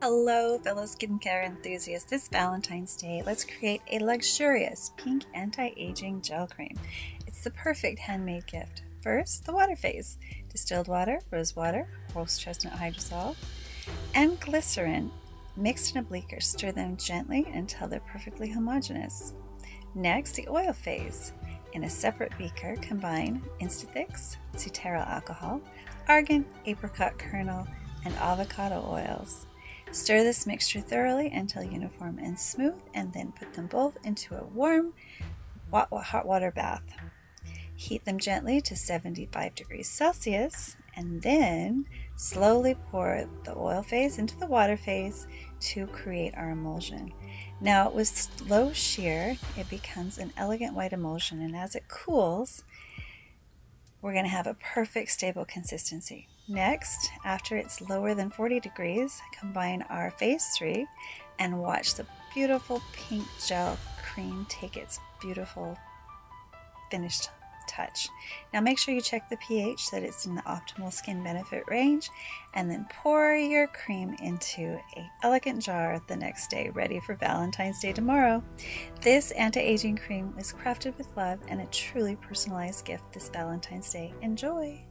Hello, fellow skincare enthusiasts. This Valentine's Day, let's create a luxurious pink anti-aging gel cream. It's the perfect handmade gift. First, the water phase. Distilled water, rose water, horse chestnut hydrosol, and glycerin mixed in a beaker. Stir them gently until they're perfectly homogeneous. Next, the oil phase. In a separate beaker, combine Instathix, Cetearyl Alcohol, Argan, Apricot kernel, and avocado oils. Stir this mixture thoroughly until uniform and smooth, and then put them both into a warm hot water bath. Heat them gently to 75 degrees Celsius, and then slowly pour the oil phase into the water phase to create our emulsion. Now, with slow shear, it becomes an elegant white emulsion, and as it cools, we're going to have a perfect stable consistency. Next, after it's lower than 40 degrees, combine our phase 3 and watch the beautiful pink gel cream take its beautiful finished touch. Now make sure you check the pH that it's in the optimal skin benefit range, and then pour your cream into an elegant jar the next day, ready for Valentine's Day tomorrow. This anti-aging cream is crafted with love and a truly personalized gift this Valentine's Day. Enjoy!